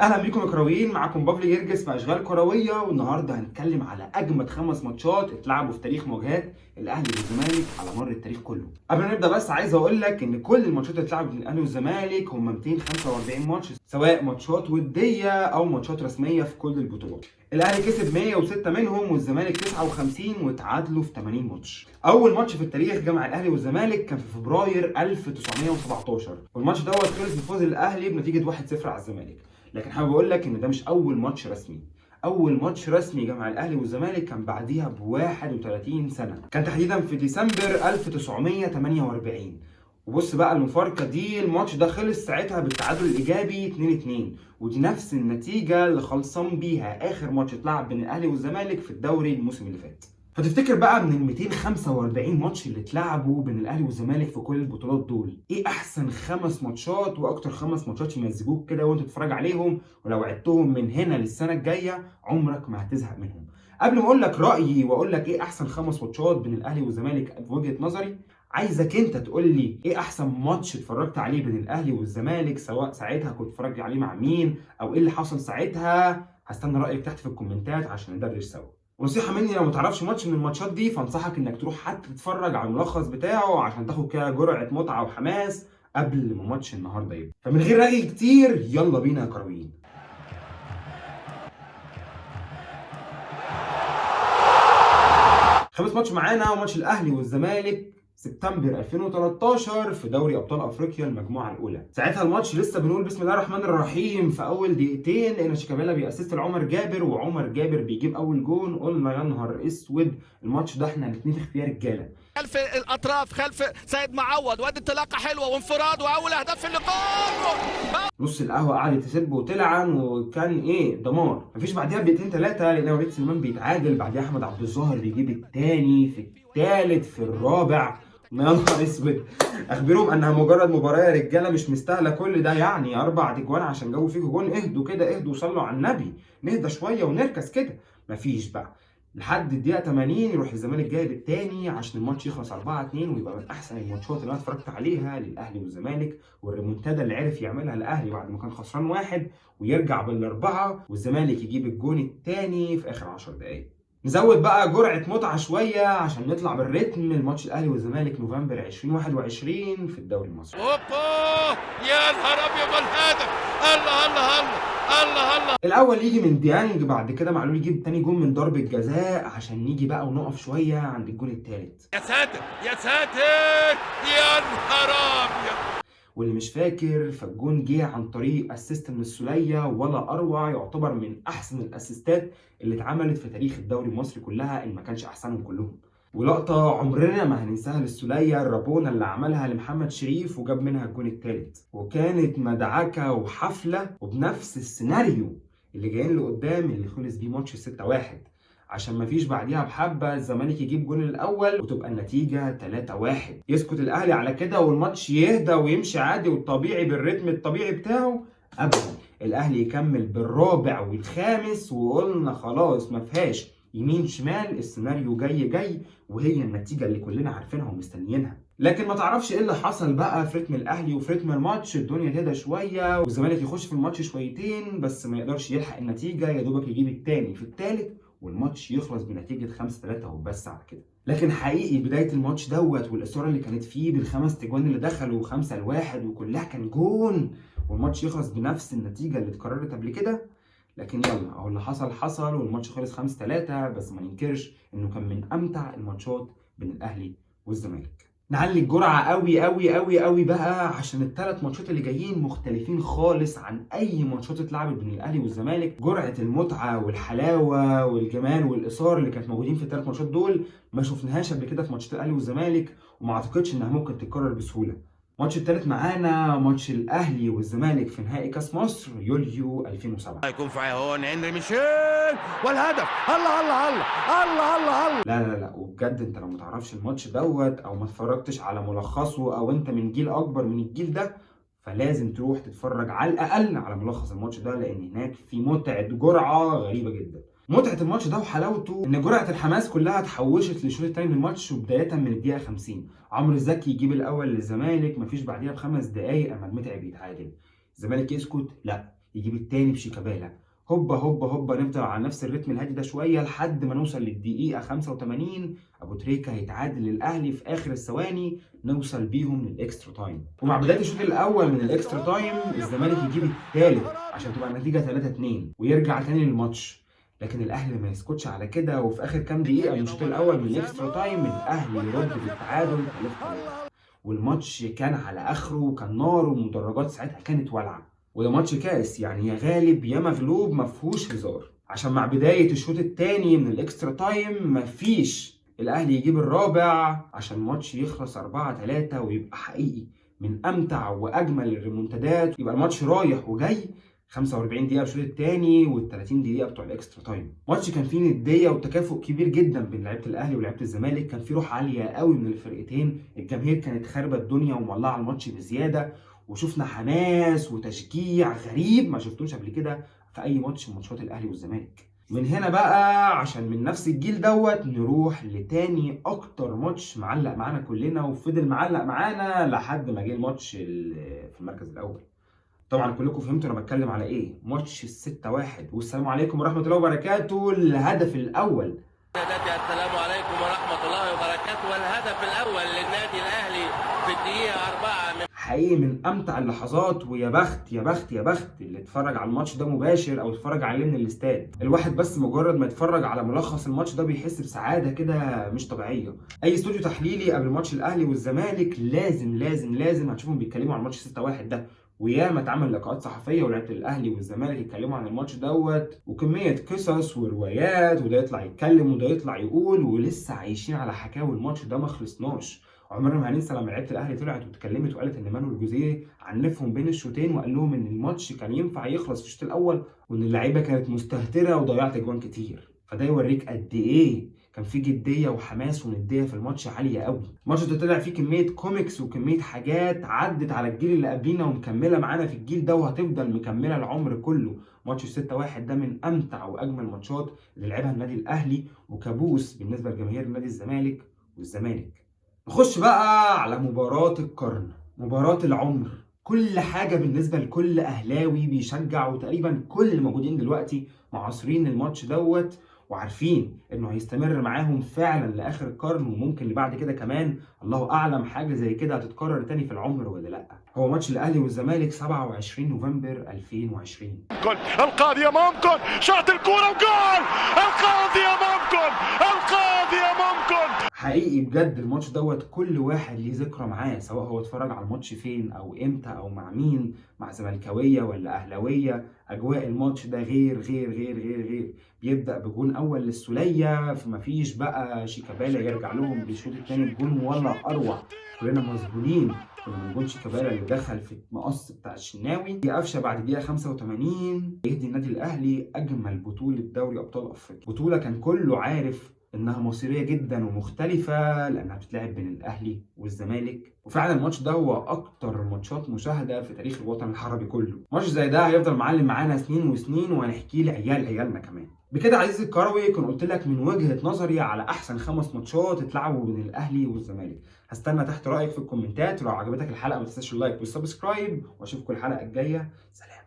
اهلا بيكم يا كرويين، معاكم بافلي جرجس في اشغال كرويه، والنهارده هنتكلم على اجمد 5 ماتشات اتلعبوا في تاريخ مواجهات الاهلي والزمالك على مر التاريخ كله. قبل ما نبدا بس عايز اقول لك ان كل الماتشات اللي اتلعبت بين الاهلي والزمالك هم 245 ماتش، سواء ماتشات وديه او ماتشات رسميه في كل البطولات. الاهلي كسب 106 منهم والزمالك 59 واتعادلوا في 80 ماتش. اول ماتش في التاريخ جمع الاهلي والزمالك كان في فبراير 1917، والماتش دوت خلص بفوز الاهلي بنتيجه 1-0 على الزمالك. لكن حابب اقول لك ان ده مش اول ماتش رسمي. اول ماتش رسمي جمع الاهلي والزمالك كان بعديها ب 31 سنه، كان تحديدا في ديسمبر 1948. وبص بقى المفارقه دي، الماتش ده خلص ساعتها بالتعادل الايجابي 2-2، ودي نفس النتيجه اللي خلصان بيها اخر ماتش اتلعب بين الاهلي والزمالك في الدوري الموسم اللي فات. فتفتكر بقى من ال 245 ماتش اللي اتلعبوا بين الاهلي والزمالك في كل البطولات دول، ايه احسن 5 ماتشات واكتر 5 ماتشات يمزجوك كده وانت تتفرج عليهم، ولو عدتهم من هنا للسنه الجايه عمرك ما هتزهق منهم؟ قبل ما اقول لك رايي واقول لك ايه احسن 5 ماتشات بين الاهلي والزمالك في وجهه نظري، عايزك انت تقول لي ايه احسن ماتش اتفرجت عليه بين الاهلي والزمالك، سواء ساعتها كنت اتفرجت عليه مع مين او ايه اللي حصل ساعتها. هستنى رايك تحت في الكومنتات عشان ندردش سوا. ونصيحة مني، لو متعرفش ماتش من الماتشات دي فانصحك انك تروح حتى تتفرج على الملخص بتاعه عشان تاخد كده جرعة متعة وحماس قبل ما ماتش النهارده يبقى. فمن غير رغي كتير يلا بينا يا كرويين. 5 ماتش معانا، وماتش الاهلي والزمالك سبتمبر 2013 في دوري ابطال افريقيا المجموعه الاولى. ساعتها الماتش لسه بنقول بسم الله الرحمن الرحيم في اول دقيقتين، لقينا شيكابالا بيأسست لعمر جابر، وعمر جابر بيجيب اول جون. قلنا يا نهار اسود، الماتش ده احنا هنتنفخ فيه يا رجاله. خلف الاطراف، خلف سيد معوض، وادي انطلاقه حلوه وانفراد واول اهداف في اللقاء. نص القهوه قعدت تسب وتلعن، وكان ايه دمار. مفيش بعديها بدقيقتين 3 لقينا وليد سليمان بيتعادل، بعديها احمد عبد الظاهر بيجيب الثاني في الثالث في الرابع. يا نهار اسود، اخبرهم انها مجرد مباراه يا رجاله، مش مستاهله كل ده. يعني 4 تجوان عشان جابوا فيكوا جون؟ اهدوا كده، اهدوا وصلوا على النبي، نهدى شويه ونركز كده. مفيش بقى. لحد الدقيقه 80 يروح الزمالك جايب الثاني عشان الماتش يخلص 4-2، ويبقى من احسن الماتشات اللي انا اتفرجت عليها للاهلي والزمالك. والريمونتادا اللي عرف يعملها الاهلي بعد ما كان خسران 1 ويرجع بالاربعه، والزمالك يجيب الجون الثاني في اخر 10 دقائق. نزود بقى جرعه متعه شويه عشان نطلع بالريتم. الماتش الاهلي والزمالك نوفمبر 2021 في الدوري المصري. اوبا، يا نهار ابيض الهدف! الله الله الله الله الله. الاول يجي من ديانج، بعد كده معلول يجيب تاني جون من ضربه جزاء، عشان نيجي بقى ونقف شويه عند الجون الثالث. يا ساتر يا ساتر، يا نهار ابيض. واللي مش فاكر فالجون جه عن طريق اسيست من السوليه، ولا اروع، يعتبر من احسن الاسيستات اللي اتعملت في تاريخ الدوري المصري كلها، ان ما كانش احسنهم كلهم. ولقطه عمرنا ما هننساها للسوليه، الرابونه اللي عملها لمحمد شريف وجاب منها الجون الثالث، وكانت مدعكه وحفله وبنفس السيناريو اللي جايين لقدام اللي خلص بيه ماتش 6-1، عشان مفيش بعديها بحبه الزمالك يجيب جون الاول وتبقى النتيجه 3-1. يسكت الاهلي على كده والماتش يهدى ويمشي عادي والطبيعي بالريتم الطبيعي بتاعه؟ ابدا، الاهلي يكمل بالرابع والخامس، وقلنا خلاص ما فيهاش يمين شمال، السيناريو جاي جاي، وهي النتيجه اللي كلنا عارفينها ومستنيينها. لكن ما تعرفش ايه اللي حصل بقى في رتم الاهلي وفي رتم الماتش، الدنيا تهدى شويه والزمالك يخش في الماتش شويتين، بس ما يقدرش يلحق النتيجه، يا دوبك يجيب الثاني في الثالث والماتش يخلص بنتيجه 5-3 وبس على كده. لكن حقيقي بدايه الماتش دوت والاثاره اللي كانت فيه بال5 تجوان اللي دخلوا 5-1 وكلها كان جون، والماتش يخلص بنفس النتيجه اللي اتكررت قبل كده. لكن يلا اهو اللي حصل حصل، والماتش خلص 5-3، بس ما ننكرش انه كان من امتع الماتشات بين الاهلي والزمالك. نعلي الجرعه قوي قوي قوي قوي بقى، عشان ال3 ماتشات اللي جايين مختلفين خالص عن اي ماتشات اتلعبت بين الاهلي والزمالك. جرعه المتعه والحلاوه والجمال والاثاره اللي كانت موجودين في ال3 ماتشات دول ما شفناهاش قبل كده في ماتشات الاهلي والزمالك، وما اعتقدش انها ممكن تتكرر بسهوله. الماتش الثالث معانا ماتش الاهلي والزمالك في نهائي كاس مصر يوليو 2007. هيكون في هون هنري ميشيل والهدف. الله الله الله الله الله الله. لا وبجد انت لو متعرفش الماتش دوت او ما اتفرجتش على ملخصه، او انت من جيل اكبر من الجيل ده، فلازم تروح تتفرج على الاقل على ملخص الماتش ده، لان هناك في متعه جرعه غريبه جدا. متعه الماتش ده وحلاوته ان جرعه الحماس كلها اتحوشت للشوط الثاني من الماتش، وبدايه من الدقيقه 50 عمرو زكي يجيب الاول للزمالك، مفيش بعديها ب5 دقائق احمد متعب يتعادل. الزمالك يسكت؟ لا، يجيب التاني بشيكابالا، هوبا هوبا هوبا، نفضل على نفس الريتم الهادي ده شويه لحد ما نوصل للدقيقه 85. ابو تريكه هيتعادل للاهلي في اخر الثواني، نوصل بيهم للاكسترا تايم. ومع بدايه الشوط الاول من الاكسترا تايم الزمالك يجيب الثالث عشان تبقى النتيجه 3-2 ويرجع تاني للماتش. لكن الاهلي ما يسكتش على كده، وفي اخر كام دقيقه من الشوط الاول من الاكسترا تايم الاهلي يرد بالتعادل 3-3. والماتش كان على اخره وكان نار، والمدرجات ساعتها كانت والعه. وده ماتش كاس، يعني يا غالب يا مغلوب، ما فيهوش هزار. عشان مع بدايه الشوط الثاني من الاكسترا تايم مفيش الاهلي يجيب الرابع عشان الماتش يخلص 4-3 ويبقى حقيقي من امتع واجمل الريمونتادات. يبقى الماتش رايح وجاي 45 دقيقه الشوط الثاني وال30 دقيقه بتوع الاكسترا تايم. ماتش كان فيه نديه وتكافؤ كبير جدا بين لعيبه الاهلي ولعيبه الزمالك، كان فيه روح عاليه قوي من الفرقتين، الجماهير كانت خاربه الدنيا ومولعه الماتش بزياده، وشفنا حماس وتشجيع غريب ما شفتوش قبل كده في اي ماتش من ماتشات الاهلي والزمالك. من هنا بقى عشان من نفس الجيل دوت نروح لتاني اكتر ماتش معلق معانا كلنا وفضل معلق معانا لحد ما جه الماتش في المركز الاول. طبعا كلكم فهمتوا انا بتكلم على ايه، ماتش ال6-1. والسلام عليكم ورحمه الله وبركاته. الهدف الاول السلام عليكم ورحمة الله وبركاته. والهدف الأول للنادي الأهلي في الدقيقة 4 من حقيقي من امتع اللحظات. ويا بخت يا بخت يا بخت اللي اتفرج على الماتش ده مباشر او اتفرج عليه من الاستاد. الواحد بس مجرد ما يتفرج على ملخص الماتش ده بيحس بسعاده كده مش طبيعيه. اي استوديو تحليلي قبل ماتش الاهلي والزمالك لازم لازم لازم هتشوفهم بيتكلموا عن ماتش 6-1 ده، وياما اتعمل لقاءات صحفيه ولعيبه الاهلي والزمالك يتكلموا عن الماتش دوت، وكميه قصص وروايات، وده يطلع يتكلم وده يطلع يقول، ولسه عايشين على حكاوي الماتش ده ما خلصناش. عمرنا ما هننسى لما لعيبه الاهلي طلعت واتكلمت وقالت ان مانويل جوزيه عنفهم بين الشوطين وقال لهم ان الماتش كان ينفع يخلص في الشوط الاول، وان اللعيبه كانت مستهتره وضيعت اجوان كتير. فده يوريك قد ايه كان في جديه وحماس ونديه في الماتش عاليه قوي. الماتش ده طلع فيه كميه كوميكس وكميه حاجات عدت على الجيل اللي قبلينا ومكمله معانا في الجيل ده وهتفضل مكمله العمر كله. ماتش 6-1 ده من امتع واجمل ماتشات اللي لعبها النادي الاهلي، وكابوس بالنسبه لجماهير نادي الزمالك والزمالك. نخش بقى على مباراة القرن، مباراة العمر. كل حاجة بالنسبة لكل أهلاوي بيشجع، وتقريبا كل اللي موجودين دلوقتي معاصرين الماتش دوت وعارفين إنه هيستمر معاهم فعلا لآخر القرن، وممكن اللي بعد كده كمان الله أعلم حاجة زي كده هتتكرر تاني في العمر ولا لأ. هو ماتش الأهلي والزمالك 27 نوفمبر 2020. القاضية ممكن شاط الكورة وجول. القاضية ممكن، القاضية ممكن. حقيقي بجد الماتش دوت كل واحد ليه ذكرى معاه، سواء هو اتفرج على الماتش فين او امتى او مع مين، مع زملكاويه ولا اهلاويه. اجواء الماتش ده غير غير غير غير غير. بيبدا بجون اول للسوليه، فما فيش بقى شيكابالا يرجع لهم بالشوط الثاني بجون ولا اروع. كلنا مذهولين من جون شيكابالا اللي دخل في المقص بتاع الشناوي. قفشه بعد دقيقه 85 يهدي النادي الاهلي اجمل بطوله دوري ابطال افريقيا، بطوله كان كله عارف انها مصيريه جدا ومختلفه لانها بتتلعب بين الاهلي والزمالك. وفعلا الماتش ده هو اكتر ماتشات مشاهده في تاريخ الوطن العربي كله. ماتش زي ده هيفضل معلم معانا سنين وسنين، وهنحكيه لعيال عيالنا كمان. بكده عزيزي الكروي كنت قلت لك من وجهه نظري على احسن 5 ماتشات اتلعبوا بين الاهلي والزمالك. هستنى تحت رايك في الكومنتات، ولو عجبتك الحلقه ما تنساش اللايك والسبسكرايب، واشوفكم الحلقه الجايه. سلام.